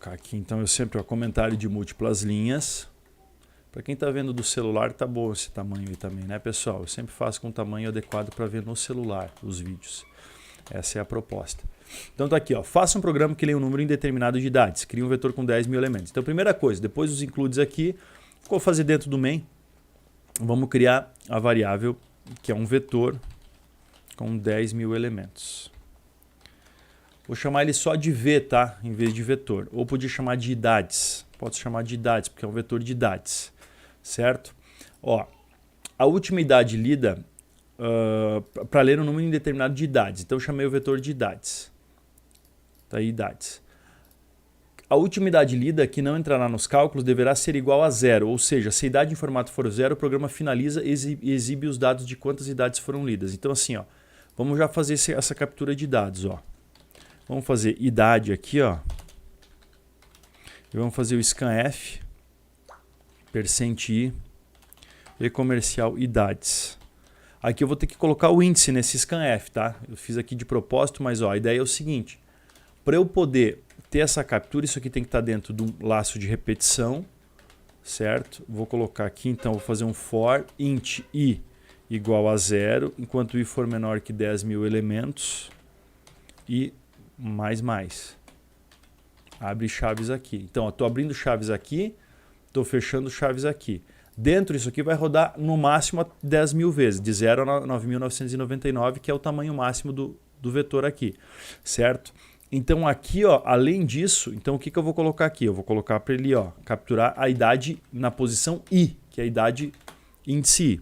colocar aqui, então eu sempre, ó, comentário de múltiplas linhas. Para quem está vendo do celular, tá bom esse tamanho aí também, né, pessoal? Eu sempre faço com um tamanho adequado para ver no celular os vídeos. Essa é a proposta. Então tá aqui, ó, faça um programa que leia um número indeterminado de idades, cria um vetor com 10 mil elementos. Então primeira coisa, depois dos includes aqui, vou fazer dentro do main, vamos criar a variável que é um vetor com 10 mil elementos. Vou chamar ele só de V, tá? Em vez de vetor. Ou podia chamar de idades. Posso chamar de idades, porque é um vetor de idades. Certo? Ó, a última idade lida para ler um número indeterminado de idades. Então eu chamei o vetor de idades. Tá aí, idades. A última idade lida, que não entrará nos cálculos, deverá ser igual a 0. Ou seja, se a idade em formato for 0, o programa finaliza e exibe os dados de quantas idades foram lidas. Então assim, ó, vamos já fazer essa captura de dados, ó. Vamos fazer idade aqui, ó. E vamos fazer o scanf, %i, e comercial idades. Aqui eu vou ter que colocar o índice nesse scanf, tá? Eu fiz aqui de propósito, mas ó, a ideia é o seguinte. Para eu poder ter essa captura, isso aqui tem que estar dentro de um laço de repetição, certo? Vou colocar aqui, então, vou fazer um for int i igual a 0, enquanto i for menor que 10 mil elementos, e mais. Abre chaves aqui. Então, estou abrindo chaves aqui, estou fechando chaves aqui. Dentro disso aqui vai rodar no máximo 10 mil vezes, de 0 a 9.999, que é o tamanho máximo do vetor aqui, certo? Então aqui, ó, além disso, então o que eu vou colocar aqui? Eu vou colocar para ele, ó, capturar a idade na posição i, que é a idade índice i.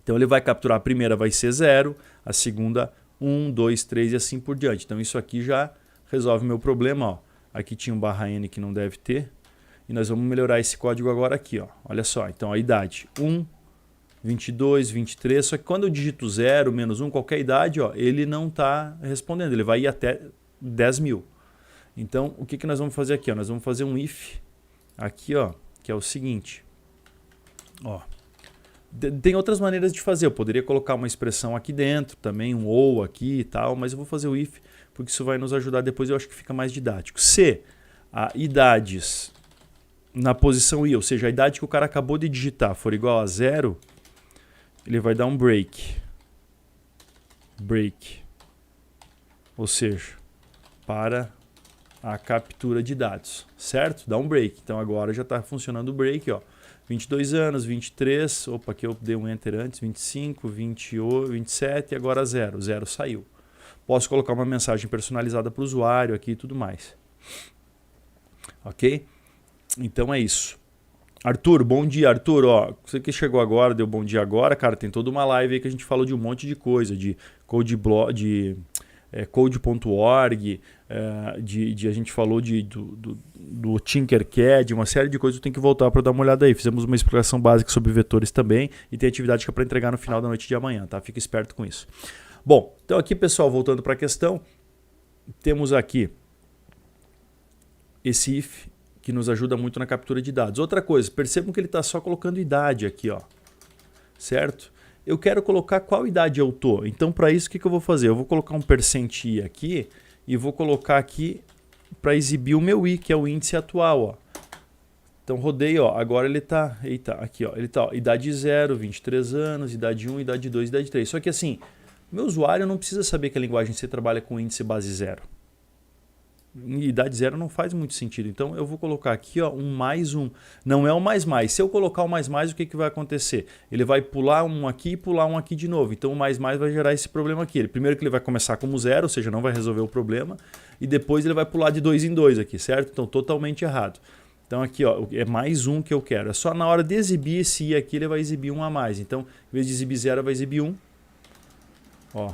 Então ele vai capturar, a primeira vai ser 0, a segunda 1, 2, 3 e assim por diante. Então isso aqui já resolve o meu problema, ó. Aqui tinha um /n que não deve ter. E nós vamos melhorar esse código agora aqui, ó. Olha só, então a idade 1, 22, 23, só que quando eu digito 0, menos 1, qualquer idade, ó, ele não está respondendo, ele vai ir até 10 mil. Então o que nós vamos fazer aqui? Ó? Nós vamos fazer um if aqui, ó, que é o seguinte. Ó. Tem outras maneiras de fazer, eu poderia colocar uma expressão aqui dentro, também um ou aqui e tal, mas eu vou fazer o if, porque isso vai nos ajudar depois, eu acho que fica mais didático. Se a idades na posição i, ou seja, a idade que o cara acabou de digitar for igual a 0, ele vai dar um break. Ou seja, para a captura de dados, certo? Dá um break. Então agora já está funcionando o break, ó. 22 anos, 23, opa, aqui eu dei um enter antes, 25, 28, 27 e agora 0. 0 saiu. Posso colocar uma mensagem personalizada para o usuário aqui e tudo mais. Ok? Então é isso. Arthur, bom dia, Arthur. Ó, você que chegou agora, deu bom dia agora, cara, tem toda uma live aí que a gente falou de um monte de coisa, de code.org, a gente falou do Tinkercad, uma série de coisas, eu tenho que voltar para dar uma olhada aí. Fizemos uma explicação básica sobre vetores também e tem atividade que é para entregar no final da noite de amanhã, tá? Fica esperto com isso. Bom, então aqui, pessoal, voltando para a questão, temos aqui esse if que nos ajuda muito na captura de dados. Outra coisa, percebam que ele está só colocando idade aqui, ó, certo? Eu quero colocar qual idade eu tô. Então, para isso, o que eu vou fazer? Eu vou colocar um %i aqui e vou colocar aqui para exibir o meu i, que é o índice atual, ó. Então, rodei, ó. Agora ele tá, eita, aqui, ó. Ele tá, ó, idade 0, 23 anos, idade 1, idade 2, idade 3. Só que assim, meu usuário não precisa saber que a linguagem C trabalha com índice base 0. Idade 0 não faz muito sentido. Então eu vou colocar aqui, ó, um mais um. Não é o mais. Se eu colocar o mais, o que vai acontecer? Ele vai pular um aqui e pular um aqui de novo. Então o mais vai gerar esse problema aqui. Primeiro que ele vai começar como 0, ou seja, não vai resolver o problema. E depois ele vai pular de 2 em 2 aqui, certo? Então totalmente errado. Então aqui, ó, é mais um que eu quero. É só na hora de exibir esse i aqui, ele vai exibir um a mais. Então, em vez de exibir 0, vai exibir 1. Ó.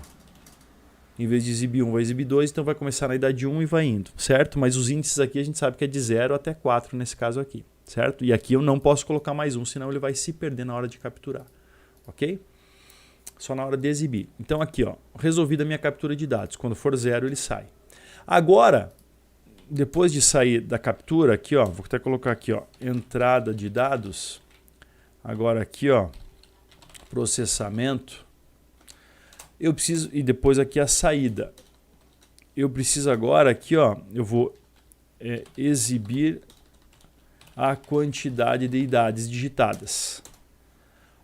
Em vez de exibir 1, vai exibir 2, então vai começar na idade 1 e vai indo, certo? Mas os índices aqui a gente sabe que é de 0 até 4 nesse caso aqui, certo? E aqui eu não posso colocar mais um, senão ele vai se perder na hora de capturar, ok? Só na hora de exibir. Então aqui, ó, resolvida a minha captura de dados. Quando for 0, ele sai. Agora, depois de sair da captura, aqui, ó, vou até colocar aqui, ó, entrada de dados. Agora aqui, ó, processamento. Eu preciso, e depois aqui a saída. Eu preciso agora aqui, ó, eu vou exibir a quantidade de idades digitadas.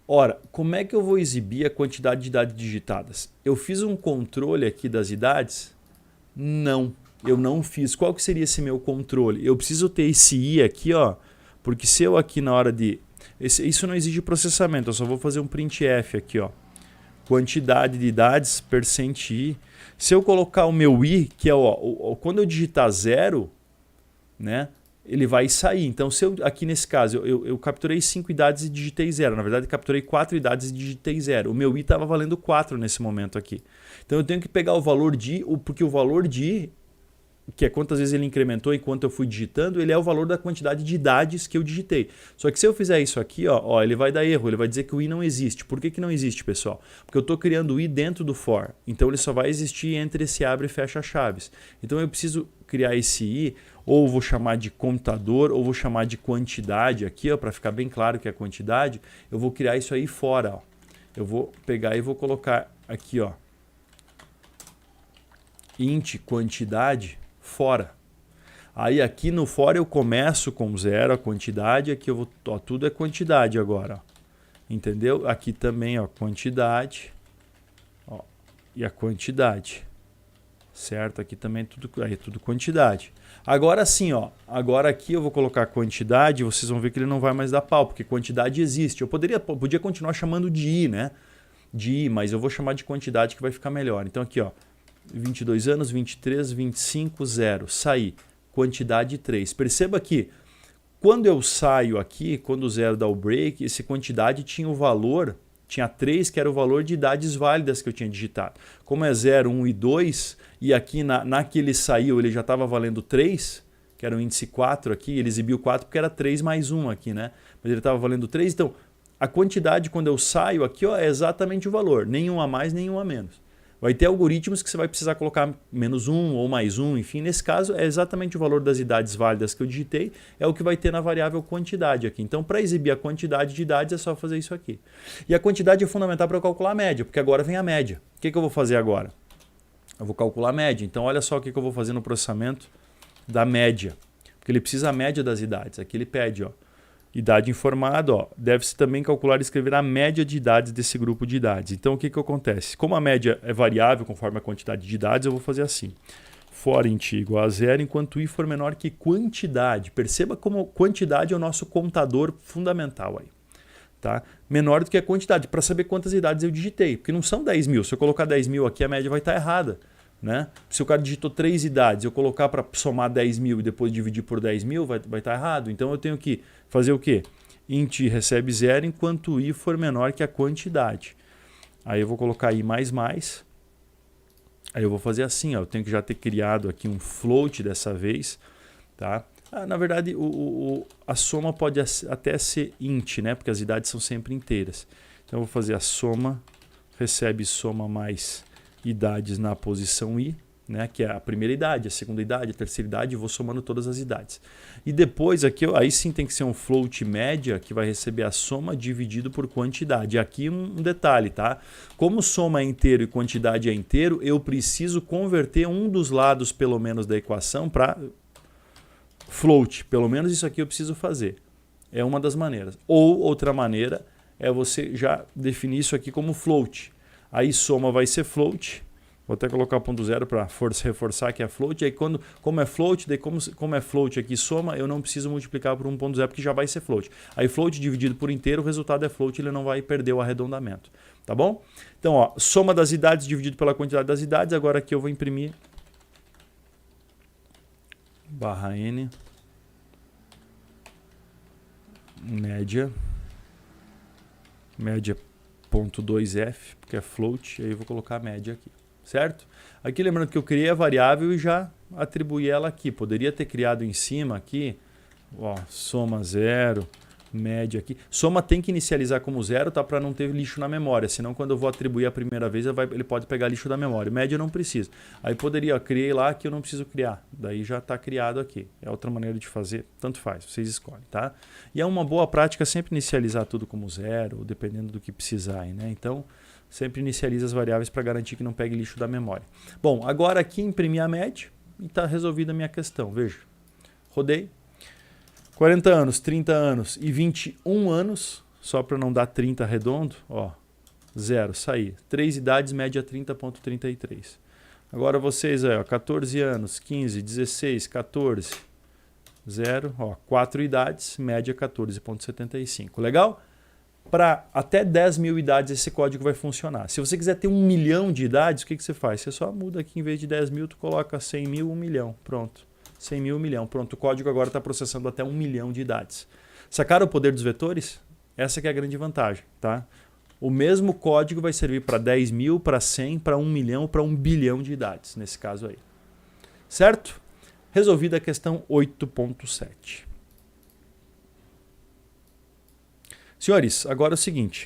Ora, como é que eu vou exibir a quantidade de idades digitadas? Eu fiz um controle aqui das idades? Não, eu não fiz. Qual que seria esse meu controle? Eu preciso ter esse i aqui, ó, porque se eu aqui na hora de... Isso não exige processamento, eu só vou fazer um printf aqui, ó. Quantidade de idades, %i. Se eu colocar o meu i, que é quando eu digitar 0, né, ele vai sair. Então, se eu, aqui nesse caso, eu capturei 5 idades e digitei 0. Na verdade, capturei 4 idades e digitei 0. O meu i estava valendo 4 nesse momento aqui. Então, eu tenho que pegar o valor de i, porque o valor de i, que é quantas vezes ele incrementou enquanto eu fui digitando, ele é o valor da quantidade de idades que eu digitei. Só que se eu fizer isso aqui, ó, ele vai dar erro, ele vai dizer que o i não existe. Por que não existe, pessoal? Porque eu estou criando o i dentro do for. Então ele só vai existir entre esse abre e fecha chaves. Então eu preciso criar esse i, ou vou chamar de contador, ou vou chamar de quantidade aqui, para ficar bem claro que é quantidade. Eu vou criar isso aí fora. Ó. Eu vou pegar e vou colocar aqui, ó, int quantidade fora. Aí aqui no for eu começo com 0 a quantidade, aqui eu vou, ó, tudo é quantidade agora, ó. Entendeu? Aqui também, ó, quantidade, ó, e a quantidade, certo? Aqui também é tudo quantidade. Agora sim, ó, agora aqui eu vou colocar quantidade, vocês vão ver que ele não vai mais dar pau, porque quantidade existe. Eu podia continuar chamando de i, né? De i, mas eu vou chamar de quantidade que vai ficar melhor. Então aqui, ó, 22 anos, 23, 25, 0. Saí. Quantidade 3. Perceba que quando eu saio aqui, quando o 0 dá o break, essa quantidade tinha o valor, tinha 3, que era o valor de idades válidas que eu tinha digitado. Como é 0, 1 e 2, e aqui na que ele saiu ele já estava valendo 3, que era o índice 4 aqui, ele exibiu 4 porque era 3 mais 1 aqui, né? Mas ele estava valendo 3, então a quantidade quando eu saio aqui, ó, é exatamente o valor, nenhum a mais, nenhum a menos. Vai ter algoritmos que você vai precisar colocar -1 ou +1, enfim, nesse caso é exatamente o valor das idades válidas que eu digitei, é o que vai ter na variável quantidade aqui. Então, para exibir a quantidade de idades é só fazer isso aqui. E a quantidade é fundamental para eu calcular a média, porque agora vem a média. O que eu vou fazer agora? Eu vou calcular a média. Então, olha só o que eu vou fazer no processamento da média. Porque ele precisa a média das idades. Aqui ele pede, ó, idade informada, ó, deve-se também calcular e escrever a média de idades desse grupo de idades. Então, o que acontece? Como a média é variável conforme a quantidade de idades, eu vou fazer assim. For int igual a 0, enquanto i for menor que quantidade. Perceba como quantidade é o nosso contador fundamental aí. Tá? Menor do que a quantidade, para saber quantas idades eu digitei. Porque não são 10 mil. Se eu colocar 10 mil aqui, a média vai estar errada. Né? Se o cara digitou 3 idades, eu colocar para somar 10 mil e depois dividir por 10 mil, vai estar errado. Então eu tenho que fazer o quê? Int recebe 0 enquanto i for menor que a quantidade. Aí eu vou colocar i mais. Aí eu vou fazer assim, ó, eu tenho que já ter criado aqui um float dessa vez. Tá? Na verdade, a soma pode até ser int, né? Porque as idades são sempre inteiras. Então eu vou fazer a soma, recebe soma mais idades na posição i, né, que é a primeira idade, a segunda idade, a terceira idade, e vou somando todas as idades. E depois aqui, aí sim tem que ser um float média, que vai receber a soma dividido por quantidade. Aqui um detalhe, tá? Como soma é inteiro e quantidade é inteiro, eu preciso converter um dos lados, pelo menos, da equação para float. Pelo menos isso aqui eu preciso fazer. É uma das maneiras. Ou outra maneira é você já definir isso aqui como float. Aí soma vai ser float. Vou até colocar ponto zero para reforçar que é float. Aí como é float, daí como é float aqui soma, eu não preciso multiplicar por 1.0 porque já vai ser float. Aí float dividido por inteiro, o resultado é float, ele não vai perder o arredondamento. Tá bom? Então, ó, soma das idades dividido pela quantidade das idades. Agora aqui eu vou imprimir /n média 0.2f, porque é float, e aí eu vou colocar a média aqui, certo? Aqui lembrando que eu criei a variável e já atribuí ela aqui. Poderia ter criado em cima aqui, ó, soma 0, média aqui. Soma tem que inicializar como 0, tá, para não ter lixo na memória, senão quando eu vou atribuir a primeira vez ele pode pegar lixo da memória. Média não precisa. Aí poderia, ó, criei lá que eu não preciso criar, daí já está criado aqui. É outra maneira de fazer, tanto faz, vocês escolhem, tá? E é uma boa prática sempre inicializar tudo como 0, dependendo do que precisarem, né? Então, sempre inicializa as variáveis para garantir que não pegue lixo da memória. Bom, agora aqui imprimi a média e está resolvida a minha questão, veja. Rodei. 40 anos, 30 anos e 21 anos, só para não dar 30 redondo, ó, 0, saí. 3 idades, média 30,33. Agora vocês aí, ó, 14 anos, 15, 16, 14, 0, ó, 4 idades, média 14,75. Legal? Para até 10 mil idades esse código vai funcionar. Se você quiser ter 1 milhão de idades, o que você faz? Você só muda aqui, em vez de 10 mil, tu coloca 100 mil, 1 milhão. Pronto. 100 mil, 1 milhão. Pronto, o código agora está processando até 1 milhão de idades. Sacaram o poder dos vetores? Essa que é a grande vantagem, tá? O mesmo código vai servir para 10 mil, para 100, para 1 milhão, para 1 bilhão de idades, nesse caso aí. Certo? Resolvida a questão 8.7. Senhores, agora é o seguinte.